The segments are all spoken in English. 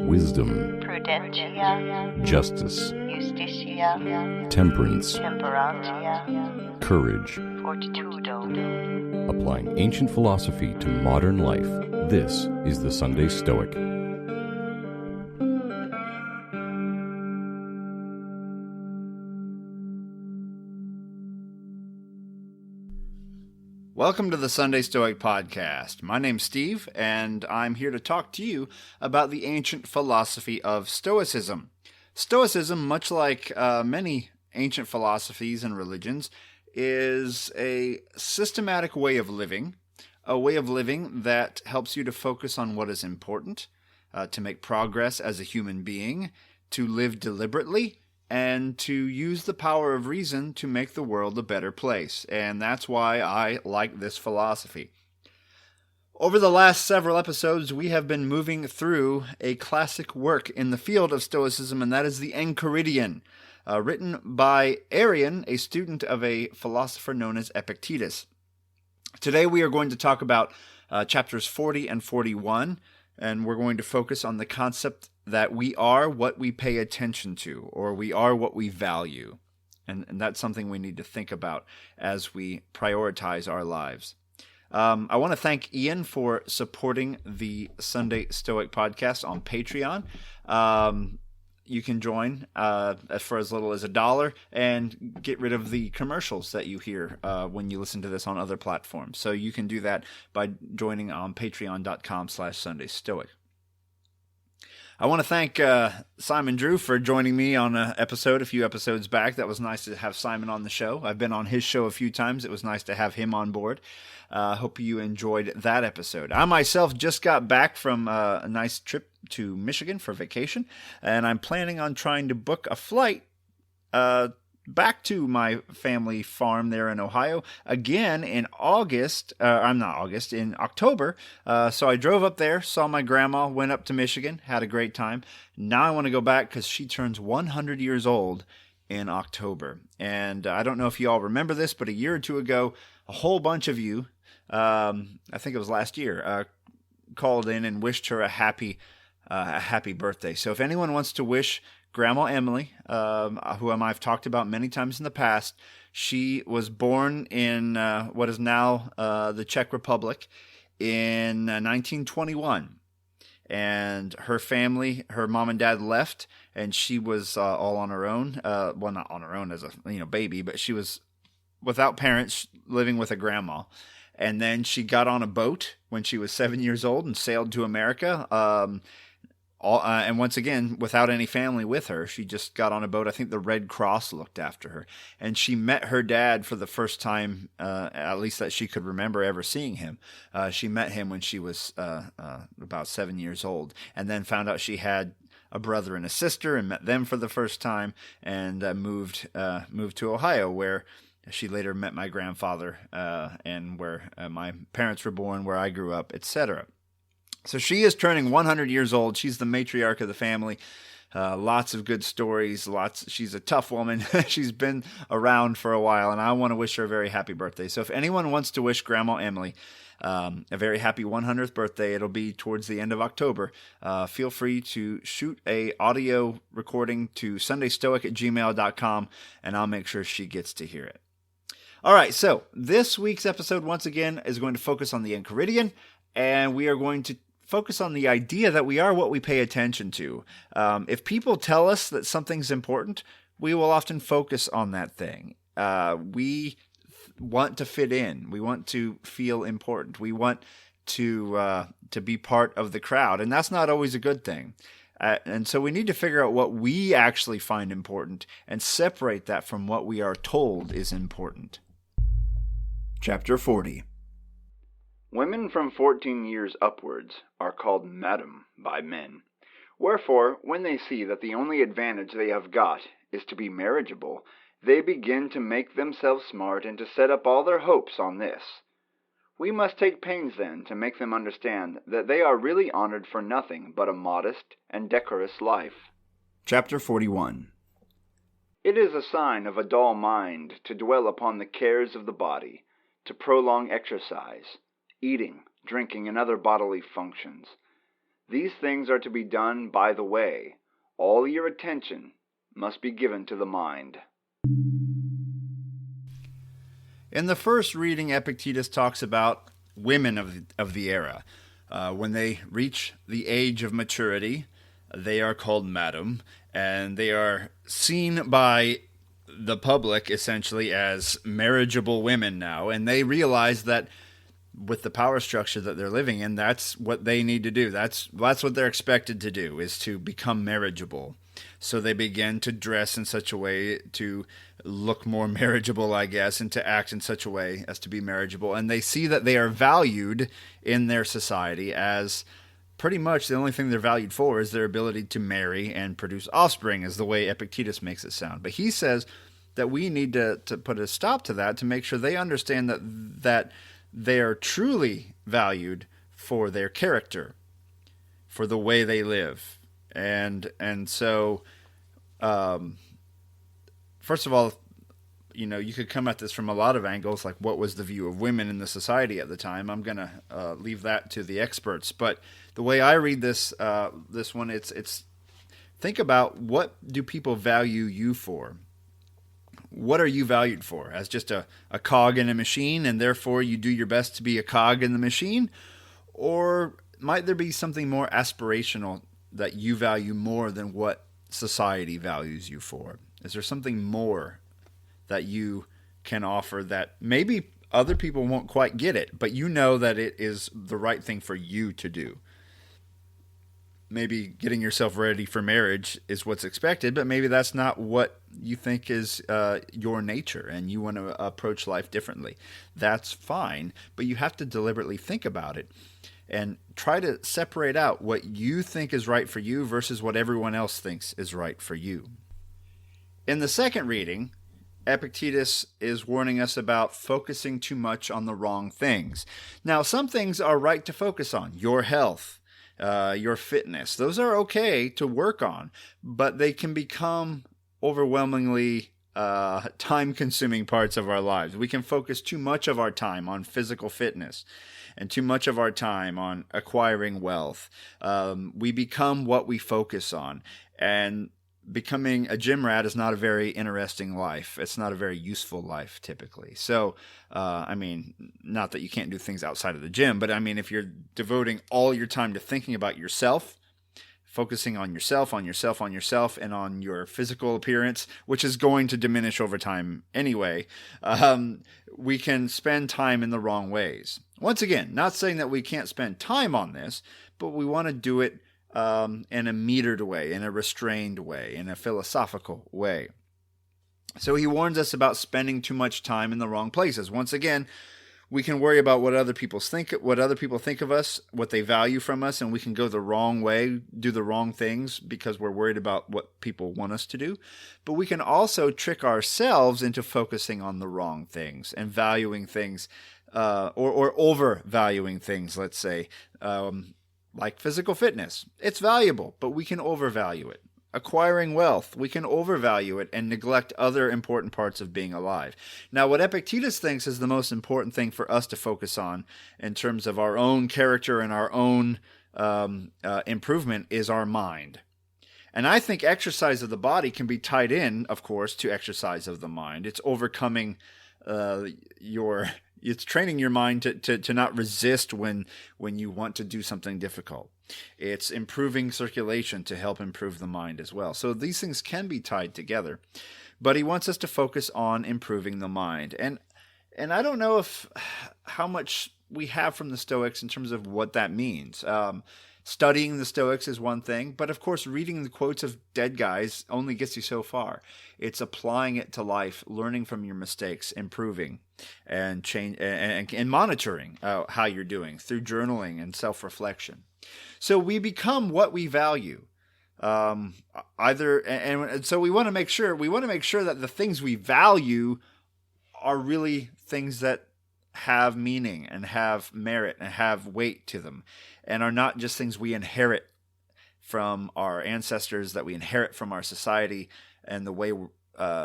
wisdom, prudentia, justice, justitia, temperance, temperantia, courage. fortitudo. Applying ancient philosophy to modern life, this is the Sunday Stoic. Welcome to the Sunday Stoic Podcast. My name's Steve, and I'm here to talk to you about the ancient philosophy of Stoicism. Stoicism, much like many ancient philosophies and religions, is a systematic way of living, a way of living that helps you to focus on what is important, to make progress as a human being, to live deliberately, and to use the power of reason to make the world a better place. And that's why I like this philosophy. Over the last several episodes, we have been moving through a classic work in the field of Stoicism, and that is the Enchiridion, written by Arrian, a student of a philosopher known as Epictetus. Today we are going to talk about chapters 40 and 41, and we're going to focus on the concept that we are what we pay attention to, or we are what we value. And that's something we need to think about as we prioritize our lives. I want to thank Ian for supporting the Sunday Stoic podcast on Patreon. You can join for as little as $1 and get rid of the commercials that you hear when you listen to this on other platforms. So you can do that by joining on patreon.com/SundayStoic. I want to thank Simon Drew for joining me on an episode a few episodes back. That was nice to have Simon on the show. I've been on his show a few times. It was nice to have him on board. Hope you enjoyed that episode. I myself just got back from a nice trip to Michigan for vacation, and I'm planning on trying to book a flight back to my family farm there in Ohio again in in October. So I drove up there, saw my grandma, went up to Michigan, had a great time. Now I want to go back because she turns 100 years old in October. And I don't know if you all remember this, but a year or two ago, a whole bunch of you, I think it was last year, called in and wished her a happy birthday. So if anyone wants to wish Grandma Emily, whom I've talked about many times in the past, she was born in what is now the Czech Republic in 1921. And her family, her mom and dad left, and she was all on her own. Well, not on her own as a baby, but she was without parents, living with a grandma. And then she got on a boat when she was 7 years old and sailed to America. And once again, without any family with her, she just got on a boat. I think the Red Cross looked after her. And she met her dad for the first time, at least that she could remember ever seeing him. She met him when she was about 7 years old, and then found out she had a brother and a sister, and met them for the first time, and moved to Ohio, where she later met my grandfather, and where my parents were born, where I grew up, etc. So she is turning 100 years old. She's the matriarch of the family. Lots of good stories. She's a tough woman. She's been around for a while, and I want to wish her a very happy birthday. So if anyone wants to wish Grandma Emily a very happy 100th birthday, it'll be towards the end of October. Feel free to shoot a audio recording to sundaystoic@gmail.com, and I'll make sure she gets to hear it. All right, so this week's episode, once again, is going to focus on the Enchiridion, and we are going to focus on the idea that we are what we pay attention to. If people tell us that something's important, we will often focus on that thing. We want to fit in. We want to feel important. We want to be part of the crowd, and that's not always a good thing. And so we need to figure out what we actually find important and separate that from what we are told is important. Chapter 40. Women from 14 years upwards are called madam by men. Wherefore, when they see that the only advantage they have got is to be marriageable, they begin to make themselves smart and to set up all their hopes on this. We must take pains then to make them understand that they are really honored for nothing but a modest and decorous life. Chapter 41. It is a sign of a dull mind to dwell upon the cares of the body, to prolong exercise, eating, drinking, and other bodily functions. These things are to be done by the way. All your attention must be given to the mind. In the first reading, Epictetus talks about women of the era. When they reach the age of maturity, they are called madam, and they are seen by the public essentially as marriageable women now, and they realize that with the power structure that they're living in, that's what they need to do. That's what they're expected to do, is to become marriageable. So they begin to dress in such a way to look more marriageable, I guess, and to act in such a way as to be marriageable. And they see that they are valued in their society as pretty much the only thing they're valued for is their ability to marry and produce offspring, is the way Epictetus makes it sound. But he says that we need to put a stop to that, to make sure they understand that they are truly valued for their character, for the way they live. And so, first of all, you could come at this from a lot of angles, like what was the view of women in the society at the time. I'm going to leave that to the experts. But the way I read this one, it's think about, what do people value you for? What are you valued for? As just a cog in a machine, and therefore you do your best to be a cog in the machine? Or might there be something more aspirational that you value more than what society values you for? Is there something more that you can offer that maybe other people won't quite get it, but you know that it is the right thing for you to do? Maybe getting yourself ready for marriage is what's expected, but maybe that's not what you think is your nature, and you want to approach life differently. That's fine, but you have to deliberately think about it and try to separate out what you think is right for you versus what everyone else thinks is right for you. In the second reading, Epictetus is warning us about focusing too much on the wrong things. Now, some things are right to focus on. Your health, your fitness. Those are okay to work on, but they can become overwhelmingly time-consuming parts of our lives. We can focus too much of our time on physical fitness and too much of our time on acquiring wealth. We become what we focus on, and becoming a gym rat is not a very interesting life. It's not a very useful life, typically. So, not that you can't do things outside of the gym, but if you're devoting all your time to thinking about yourself, focusing on yourself, and on your physical appearance, which is going to diminish over time anyway, we can spend time in the wrong ways. Once again, not saying that we can't spend time on this, but we want to do it in a metered way, in a restrained way, in a philosophical way. So he warns us about spending too much time in the wrong places. Once again, we can worry about what other people think of us, what they value from us, and we can go the wrong way, do the wrong things because we're worried about what people want us to do. But we can also trick ourselves into focusing on the wrong things and valuing things, or overvaluing things, let's say, like physical fitness. It's valuable, but we can overvalue it. Acquiring wealth, we can overvalue it and neglect other important parts of being alive. Now, what Epictetus thinks is the most important thing for us to focus on in terms of our own character and our own improvement is our mind. And I think exercise of the body can be tied in, of course, to exercise of the mind. It's overcoming it's training your mind to not resist when you want to do something difficult. It's improving circulation to help improve the mind as well. So these things can be tied together. But he wants us to focus on improving the mind. And I don't know how much we have from the Stoics in terms of what that means. Studying the Stoics is one thing, but of course reading the quotes of dead guys only gets you so far. It's applying it to life, learning from your mistakes, improving, and change, and monitoring how you're doing through journaling and self-reflection. So we become what we value. And so we want to make sure that the things we value are really things that have meaning and have merit and have weight to them, and are not just things we inherit from our ancestors, that we inherit from our society and the way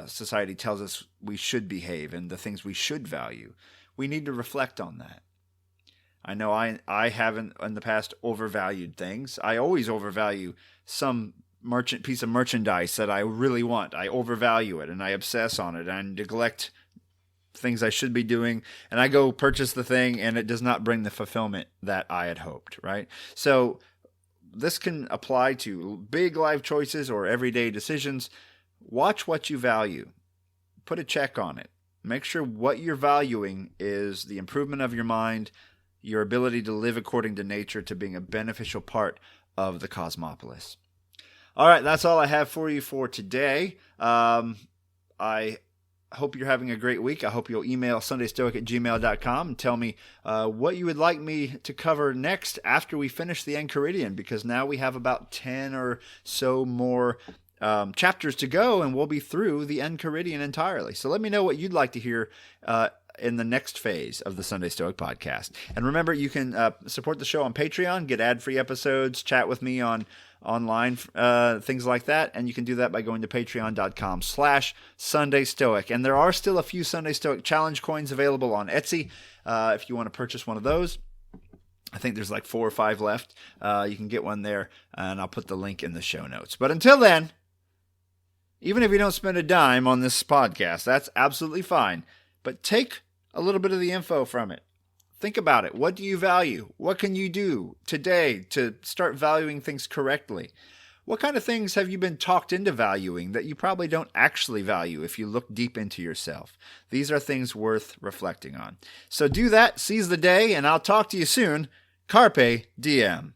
society tells us we should behave and the things we should value. We need to reflect on that. I know I haven't in the past overvalued things. I always overvalue some piece of merchandise that I really want. I overvalue it and I obsess on it and neglect things I should be doing, and I go purchase the thing and it does not bring the fulfillment that I had hoped, right? So this can apply to big life choices or everyday decisions. Watch what you value. Put a check on it. Make sure what you're valuing is the improvement of your mind, your ability to live according to nature, to being a beneficial part of the cosmopolis. All right, that's all I have for you for today. I hope you're having a great week. I hope you'll email sundaystoic@gmail.com and tell me what you would like me to cover next after we finish the Enchiridion, because now we have about 10 or so more chapters to go, and we'll be through the Enchiridion entirely. So let me know what you'd like to hear in the next phase of the Sunday Stoic podcast. And remember, you can support the show on Patreon, get ad-free episodes, chat with me online, things like that. And you can do that by going to patreon.com/Sunday Stoic. And there are still a few Sunday Stoic challenge coins available on Etsy if you want to purchase one of those. I think there's like 4 or 5 left. You can get one there, and I'll put the link in the show notes. But until then, even if you don't spend a dime on this podcast, that's absolutely fine. But take a little bit of the info from it. Think about it. What do you value? What can you do today to start valuing things correctly? What kind of things have you been talked into valuing that you probably don't actually value if you look deep into yourself? These are things worth reflecting on. So do that, seize the day, and I'll talk to you soon. Carpe diem.